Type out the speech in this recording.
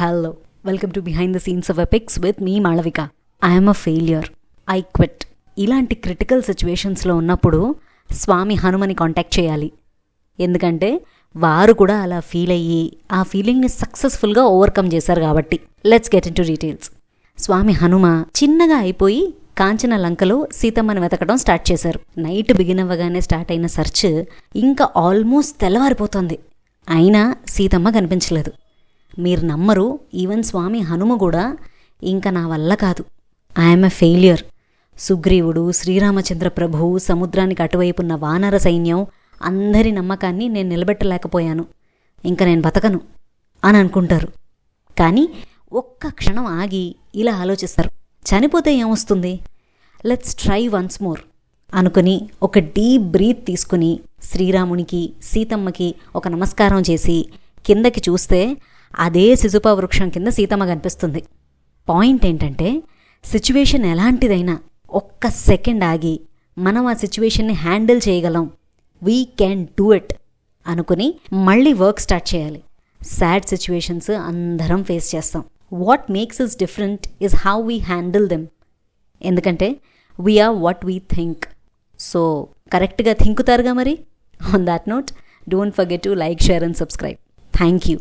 Hello, welcome to Behind the Scenes of Epics with me, Malavika. I am a failure. I quit. ఇలాంటి critical సిచ్యువేషన్స్లో ఉన్నప్పుడు స్వామి హనుమని contact చేయాలి. ఎందుకంటే వారు కూడా అలా ఫీల్ అయ్యి ఆ ఫీలింగ్ని సక్సెస్ఫుల్గా ఓవర్కమ్ చేశారు కాబట్టి. Let's get into details. Swami Hanuma చిన్నగా అయిపోయి కాంచన లంకలో సీతమ్మని వెతకడం స్టార్ట్ చేశారు. నైట్ బిగిన్ అవ్వగానే స్టార్ట్ అయిన సెర్చ్ ఇంకా ఆల్మోస్ట్ తెల్లవారిపోతుంది. అయినా సీతమ్మ కనిపించలేదు. మీరు నమ్మరు, ఈవెన్ స్వామి హనుమ కూడా ఇంకా నా వల్ల కాదు, ఐఎమ్ ఎ ఫెయిలియర్, సుగ్రీవుడు, శ్రీరామచంద్ర ప్రభువు, సముద్రానికి అటువైపున్న వానర సైన్యం అందరి నమ్మకాన్ని నేను నిలబెట్టలేకపోయాను, ఇంకా నేను బతకను అని అనుకుంటారు. కానీ ఒక్క క్షణం ఆగి ఇలా ఆలోచిస్తారు, చనిపోతే ఏమొస్తుంది, లెట్స్ ట్రై వన్స్ మోర్ అనుకుని ఒక డీప్ బ్రీత్ తీసుకుని శ్రీరామునికి సీతమ్మకి ఒక నమస్కారం చేసి కిందకి చూస్తే అదే సిజుప వృక్షం కింద సీతమ్మ కనిపిస్తుంది. పాయింట్ ఏంటంటే సిచ్యువేషన్ ఎలాంటిదైనా ఒక్క సెకండ్ ఆగి మనం ఆ సిచ్యువేషన్ని హ్యాండిల్ చేయగలం, వీ క్యాన్ డూ ఇట్ అనుకుని మళ్ళీ వర్క్ స్టార్ట్ చేయాలి. సాడ్ సిచ్యువేషన్స్ అందరం ఫేస్ చేస్తాం. What makes is different is how we handle them. ఎందుకంటే we are what we think. So కరెక్ట్గా థింకుతారుగా మరి. On that note, don't forget to like, share and subscribe. Thank you.